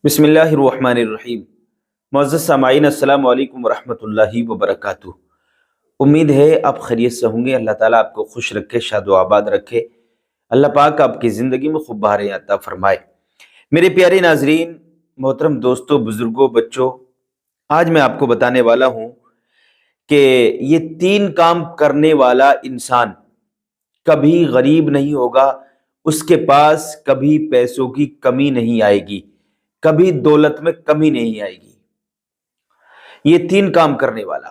بسم اللہ الرحمن الرحیم۔ معزز سامعین، السلام علیکم ورحمۃ اللہ وبرکاتہ۔ امید ہے آپ خیریت سے ہوں گے۔ اللہ تعالیٰ آپ کو خوش رکھے، شاد و آباد رکھے۔ اللہ پاک آپ کی زندگی میں خوب بہاریں عطا فرمائے۔ میرے پیارے ناظرین، محترم دوستوں، بزرگوں، بچوں، آج میں آپ کو بتانے والا ہوں کہ یہ 3 کام کرنے والا انسان کبھی غریب نہیں ہوگا، اس کے پاس کبھی پیسوں کی کمی نہیں آئے گی، کبھی دولت میں کمی نہیں آئے گی۔ یہ 3 کام کرنے والا۔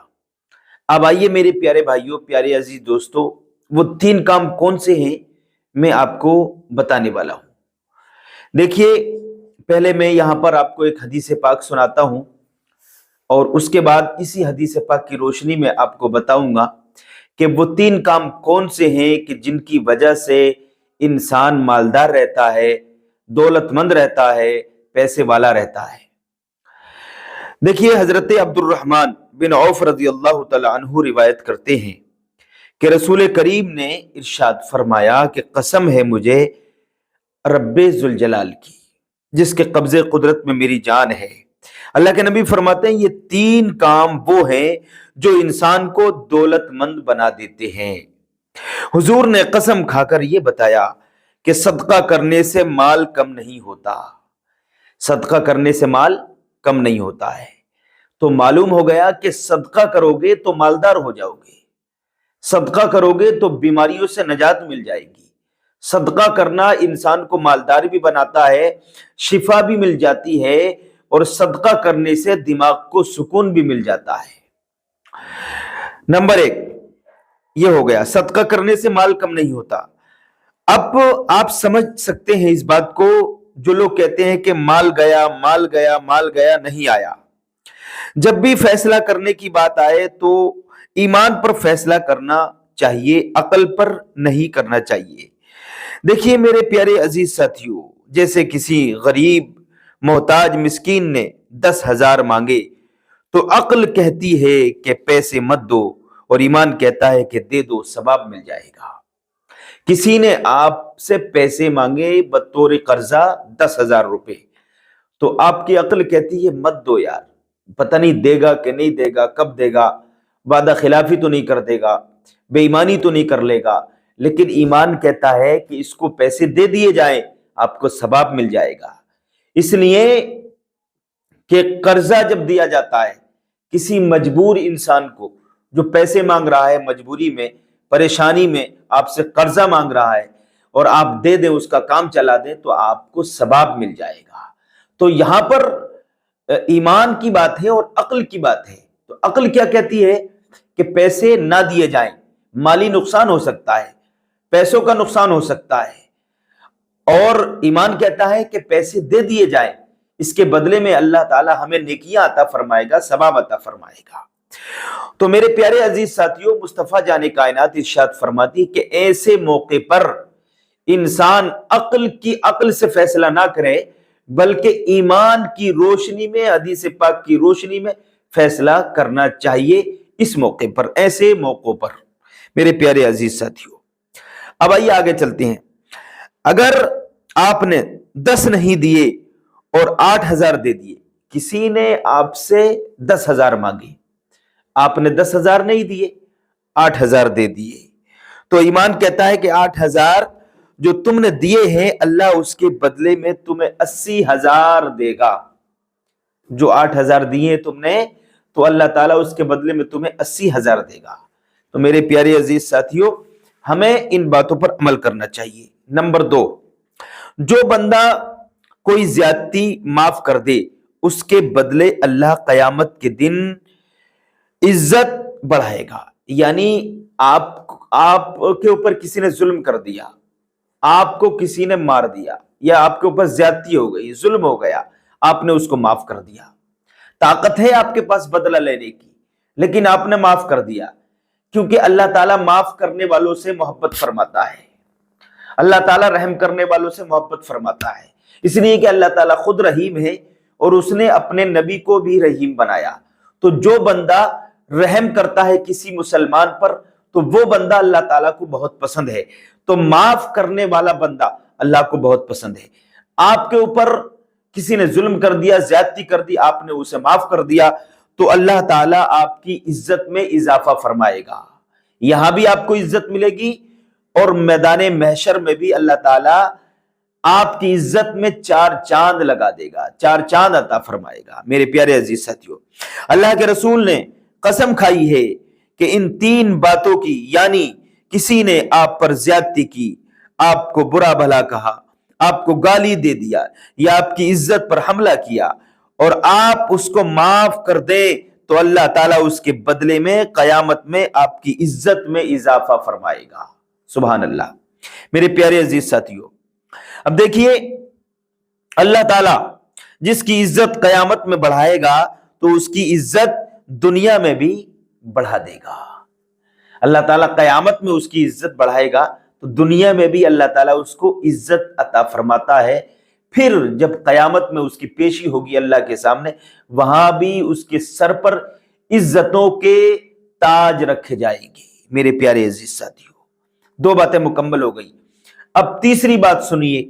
اب آئیے میرے پیارے بھائیوں، پیارے عزیز دوستوں، وہ 3 کام کون سے ہیں میں آپ کو بتانے والا ہوں۔ دیکھیے، پہلے میں یہاں پر آپ کو ایک حدیث پاک سناتا ہوں اور اس کے بعد اسی حدیث پاک کی روشنی میں آپ کو بتاؤں گا کہ وہ 3 کام کون سے ہیں کہ جن کی وجہ سے انسان مالدار رہتا ہے، دولت مند رہتا ہے، پیسے والا رہتا ہے۔ دیکھیے، حضرت عبد الرحمن بن عوف رضی اللہ تعالی عنہ روایت کرتے ہیں کہ رسول کریم نے ارشاد فرمایا کہ قسم ہے مجھے رب ذوالجلال کی، جس کے قبضے قدرت میں میری جان ہے۔ اللہ کے نبی فرماتے ہیں یہ 3 کام وہ ہیں جو انسان کو دولت مند بنا دیتے ہیں۔ حضور نے قسم کھا کر یہ بتایا کہ صدقہ کرنے سے مال کم نہیں ہوتا، صدقہ کرنے سے مال کم نہیں ہوتا ہے۔ تو معلوم ہو گیا کہ صدقہ کرو گے تو مالدار ہو جاؤ گے، صدقہ کرو گے تو بیماریوں سے نجات مل جائے گی۔ صدقہ کرنا انسان کو مالدار بھی بناتا ہے، شفا بھی مل جاتی ہے، اور صدقہ کرنے سے دماغ کو سکون بھی مل جاتا ہے۔ نمبر 1 یہ ہو گیا، صدقہ کرنے سے مال کم نہیں ہوتا۔ اب آپ سمجھ سکتے ہیں اس بات کو، جو لوگ کہتے ہیں کہ مال گیا مال گیا مال گیا، نہیں آیا۔ جب بھی فیصلہ کرنے کی بات آئے تو ایمان پر فیصلہ کرنا چاہیے، عقل پر نہیں کرنا چاہیے۔ دیکھیے میرے پیارے عزیز ساتھیوں، جیسے کسی غریب محتاج مسکین نے 10,000 مانگے تو عقل کہتی ہے کہ پیسے مت دو، اور ایمان کہتا ہے کہ دے دو، ثواب مل جائے گا۔ کسی نے آپ سے پیسے مانگے بطور قرضہ 10,000 روپے، تو آپ کی عقل کہتی ہے مت دو یار، پتہ نہیں دے گا کہ نہیں دے گا، کب دے گا، وعدہ خلافی تو نہیں کر دے گا، بے ایمانی تو نہیں کر لے گا۔ لیکن ایمان کہتا ہے کہ اس کو پیسے دے دیے جائیں، آپ کو ثواب مل جائے گا۔ اس لیے کہ قرضہ جب دیا جاتا ہے کسی مجبور انسان کو، جو پیسے مانگ رہا ہے مجبوری میں، پریشانی میں آپ سے قرضہ مانگ رہا ہے، اور آپ دے دیں، اس کا کام چلا دیں، تو آپ کو ثواب مل جائے گا۔ تو یہاں پر ایمان کی بات ہے اور عقل کی بات ہے۔ تو عقل کیا کہتی ہے کہ پیسے نہ دیے جائیں، مالی نقصان ہو سکتا ہے، پیسوں کا نقصان ہو سکتا ہے، اور ایمان کہتا ہے کہ پیسے دے دیے جائیں، اس کے بدلے میں اللہ تعالی ہمیں نیکیاں عطا فرمائے گا، ثواب عطا فرمائے گا۔ تو میرے پیارے عزیز ساتھیوں، مصطفیٰ جان کائنات ارشاد فرماتی کہ ایسے موقع پر انسان عقل سے فیصلہ نہ کرے، بلکہ ایمان کی روشنی میں، حدیث پاک کی روشنی میں فیصلہ کرنا چاہیے۔ اس موقع پر، ایسے موقعوں پر میرے پیارے عزیز ساتھیوں، اب آئیے آگے چلتے ہیں۔ اگر آپ نے 10 نہیں دیے اور 8,000 دے دیے، کسی نے آپ سے 10,000 مانگے، آپ نے 10,000 نہیں دیے، 8,000 دے دیے، تو ایمان کہتا ہے کہ 8,000 جو تم نے دیے ہیں، اللہ اس کے بدلے میں تمہیں 80,000 دے گا۔ جو 8,000 دیے تم نے، تو اللہ تعالیٰ اس کے بدلے میں تمہیں 80,000 دے گا۔ تو میرے پیارے عزیز ساتھیوں، ہمیں ان باتوں پر عمل کرنا چاہیے۔ نمبر 2، جو بندہ کوئی زیادتی معاف کر دے، اس کے بدلے اللہ قیامت کے دن عزت بڑھائے گا۔ یعنی آپ کے اوپر کسی نے ظلم کر دیا، آپ کو کسی نے مار دیا، یا آپ کے اوپر زیادتی ہو گئی، ظلم ہو گیا، آپ نے اس کو معاف کر دیا، طاقت ہے آپ کے پاس بدلہ لینے کی، لیکن آپ نے معاف کر دیا، کیونکہ اللہ تعالیٰ معاف کرنے والوں سے محبت فرماتا ہے، اللہ تعالیٰ رحم کرنے والوں سے محبت فرماتا ہے، اس لیے کہ اللہ تعالیٰ خود رحیم ہے، اور اس نے اپنے نبی کو بھی رحیم بنایا۔ تو جو بندہ رحم کرتا ہے کسی مسلمان پر، تو وہ بندہ اللہ تعالیٰ کو بہت پسند ہے۔ تو معاف کرنے والا بندہ اللہ کو بہت پسند ہے۔ آپ کے اوپر کسی نے ظلم کر دیا، زیادتی کر دی، آپ نے اسے معاف کر دیا تو اللہ تعالیٰ آپ کی عزت میں اضافہ فرمائے گا، یہاں بھی آپ کو عزت ملے گی اور میدان محشر میں بھی اللہ تعالیٰ آپ کی عزت میں 4 چاند لگا دے گا، 4 چاند عطا فرمائے گا۔ میرے پیارے عزیز ساتھیو، اللہ کے رسول نے قسم کھائی ہے کہ ان 3 باتوں کی، یعنی کسی نے آپ پر زیادتی کی، آپ کو برا بھلا کہا، آپ کو گالی دے دیا یا آپ کی عزت پر حملہ کیا اور آپ اس کو معاف کر دیں تو اللہ تعالیٰ اس کے بدلے میں قیامت میں آپ کی عزت میں اضافہ فرمائے گا۔ سبحان اللہ۔ میرے پیارے عزیز ساتھیو، اب دیکھیے اللہ تعالیٰ جس کی عزت قیامت میں بڑھائے گا تو اس کی عزت دنیا میں بھی بڑھا دے گا۔ اللہ تعالیٰ قیامت میں اس کی عزت بڑھائے گا تو دنیا میں بھی اللہ تعالیٰ اس کو عزت عطا فرماتا ہے۔ پھر جب قیامت میں اس کی پیشی ہوگی اللہ کے سامنے، وہاں بھی اس کے سر پر عزتوں کے تاج رکھے جائیں گے۔ میرے پیارے عزیز ساتھیو، 2 باتیں مکمل ہو گئی۔ اب تیسری بات سنیے،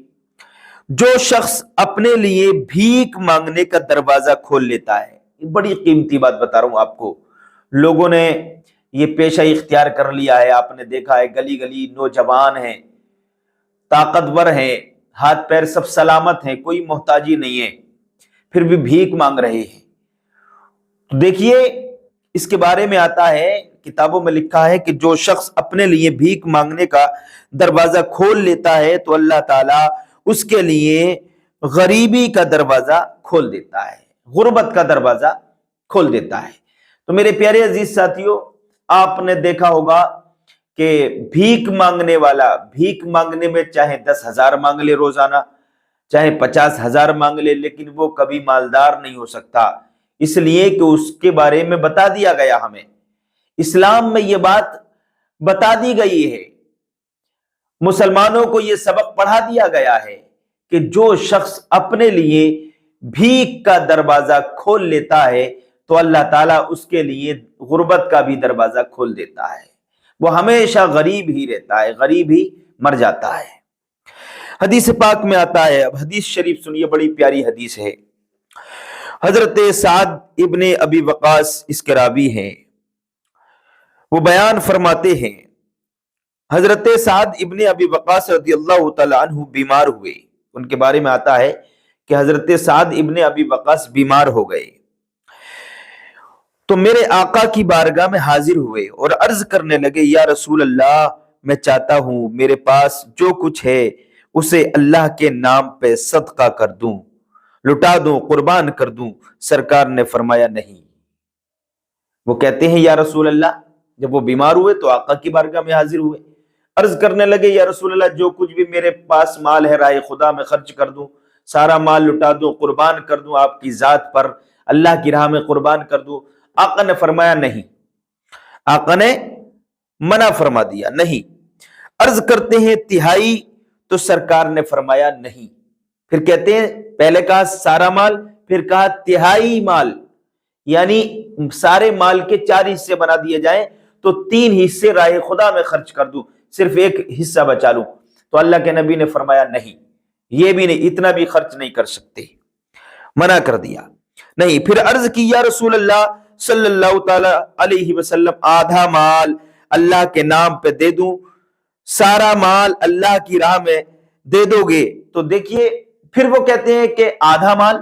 جو شخص اپنے لیے بھیک مانگنے کا دروازہ کھول لیتا ہے، بڑی قیمتی بات بتا رہا ہوں آپ کو، لوگوں نے یہ پیشہ اختیار کر لیا ہے۔ آپ نے دیکھا ہے گلی گلی نوجوان ہیں، طاقتور ہیں، ہاتھ پیر سب سلامت ہیں، کوئی محتاجی نہیں ہے، پھر بھی بھیک مانگ رہے ہیں۔ تو دیکھیے اس کے بارے میں آتا ہے، کتابوں میں لکھا ہے کہ جو شخص اپنے لیے بھیک مانگنے کا دروازہ کھول لیتا ہے تو اللہ تعالیٰ اس کے لیے غریبی کا دروازہ کھول دیتا ہے، غربت کا دروازہ کھول دیتا ہے۔ تو میرے پیارے عزیز ساتھیو، آپ نے دیکھا ہوگا کہ بھیک مانگنے والا بھیک مانگنے میں چاہے 10,000 مانگ لے روزانہ، چاہے 50,000 مانگ لے، لیکن وہ کبھی مالدار نہیں ہو سکتا، اس لیے کہ اس کے بارے میں بتا دیا گیا، ہمیں اسلام میں یہ بات بتا دی گئی ہے، مسلمانوں کو یہ سبق پڑھا دیا گیا ہے کہ جو شخص اپنے لیے بھیک کا دروازہ کھول لیتا ہے تو اللہ تعالیٰ اس کے لیے غربت کا بھی دروازہ کھول دیتا ہے، وہ ہمیشہ غریب ہی رہتا ہے، غریب ہی مر جاتا ہے۔ حدیث پاک میں آتا ہے، اب حدیث شریف سنیے، بڑی پیاری حدیث ہے۔ حضرت سعد ابن ابی وقاص اس کے راوی ہیں، وہ بیان فرماتے ہیں، حضرت سعد ابن ابی وقاص رضی اللہ تعالی عنہ بیمار ہوئے۔ ان کے بارے میں آتا ہے کہ حضرت سعد ابن ابی وقاص بیمار ہو گئے تو میرے آقا کی بارگاہ میں حاضر ہوئے اور عرض کرنے لگے، یا رسول اللہ، میں چاہتا ہوں میرے پاس جو کچھ ہے اسے اللہ کے نام پہ صدقہ کر دوں، لٹا دوں، قربان کر دوں۔ سرکار نے فرمایا نہیں۔ وہ کہتے ہیں یا رسول اللہ، جب وہ بیمار ہوئے تو آقا کی بارگاہ میں حاضر ہوئے، عرض کرنے لگے، یا رسول اللہ، جو کچھ بھی میرے پاس مال ہے راہ خدا میں خرچ کر دوں، سارا مال لٹا دوں، قربان کر دوں، آپ کی ذات پر اللہ کی راہ میں قربان کر دوں۔ آقا نے فرمایا نہیں، آقا نے منع فرما دیا، نہیں۔ عرض کرتے ہیں تہائی، تو سرکار نے فرمایا نہیں۔ پھر کہتے ہیں پہلے کہا سارا مال، پھر کہا تہائی مال، یعنی سارے مال کے 4 حصے بنا دیے جائیں تو 3 حصے راہ خدا میں خرچ کر دوں، صرف 1 حصہ بچا لوں۔ تو اللہ کے نبی نے فرمایا نہیں، یہ بھی نہیں، اتنا بھی خرچ نہیں کر سکتے، منع کر دیا نہیں۔ پھر عرض کی، یا رسول اللہ صلی اللہ تعالی علیہ وسلم، آدھا مال اللہ کے نام پہ دے دوں، سارا مال اللہ کی راہ میں دے دو گے؟ تو دیکھیے پھر وہ کہتے ہیں کہ آدھا مال،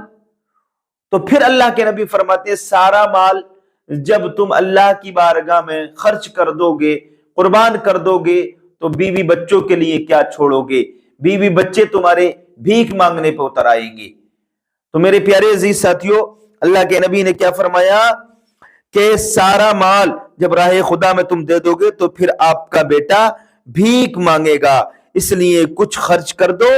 تو پھر اللہ کے نبی فرماتے ہیں سارا مال جب تم اللہ کی بارگاہ میں خرچ کر دو گے، قربان کر دو گے، تو بیوی بچوں کے لیے کیا چھوڑو گے؟ بیوی بچے تمہارے بھیک مانگنے پہ اتر آئیں گے۔ تو میرے پیارے عزیز ساتھیو، اللہ کے نبی نے کیا فرمایا کہ سارا مال جب راہ خدا میں تم دے دو گے تو پھر آپ کا بیٹا بھیک مانگے گا، اس لیے کچھ خرچ کر دو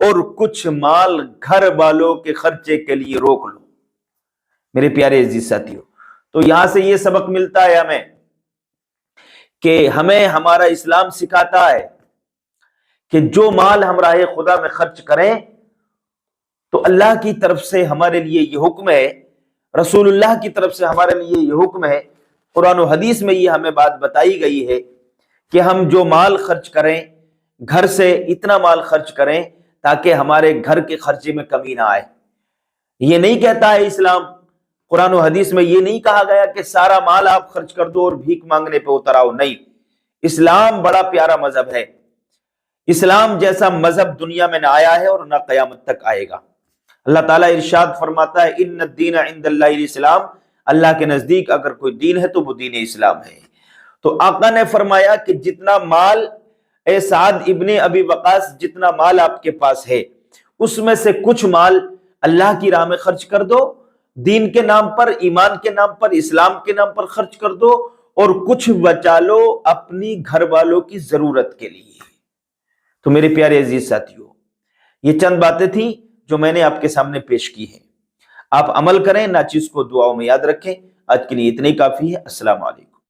اور کچھ مال گھر والوں کے خرچے کے لیے روک لو۔ میرے پیارے عزیز ساتھیو، تو یہاں سے یہ سبق ملتا ہے ہمیں کہ ہمیں ہمارا اسلام سکھاتا ہے کہ جو مال ہم راہ خدا میں خرچ کریں تو اللہ کی طرف سے ہمارے لیے یہ حکم ہے، رسول اللہ کی طرف سے ہمارے لیے یہ حکم ہے، قرآن و حدیث میں یہ ہمیں بات بتائی گئی ہے کہ ہم جو مال خرچ کریں گھر سے اتنا مال خرچ کریں تاکہ ہمارے گھر کے خرچے میں کمی نہ آئے۔ یہ نہیں کہتا ہے اسلام، قرآن و حدیث میں یہ نہیں کہا گیا کہ سارا مال آپ خرچ کر دو اور بھیک مانگنے پہ اتر آؤ، نہیں۔ اسلام بڑا پیارا مذہب ہے، اسلام جیسا مذہب دنیا میں نہ آیا ہے اور نہ قیامت تک آئے گا۔ اللہ تعالیٰ ارشاد فرماتا ہے ان الدین عند اللہ الاسلام، اللہ کے نزدیک اگر کوئی دین ہے تو وہ دین اسلام ہے۔ تو آقا نے فرمایا کہ جتنا مال، اے سعد ابن ابی وقاص، جتنا مال آپ کے پاس ہے اس میں سے کچھ مال اللہ کی راہ میں خرچ کر دو، دین کے نام پر، ایمان کے نام پر، اسلام کے نام پر خرچ کر دو، اور کچھ بچا لو اپنی گھر والوں کی ضرورت کے لیے۔ تو میرے پیارے عزیز ساتھیو، یہ چند باتیں تھیں جو میں نے آپ کے سامنے پیش کی ہیں۔ آپ عمل کریں، ناچیز کو دعاؤں میں یاد رکھیں۔ آج کے لیے اتنا ہی کافی ہے۔ السلام علیکم۔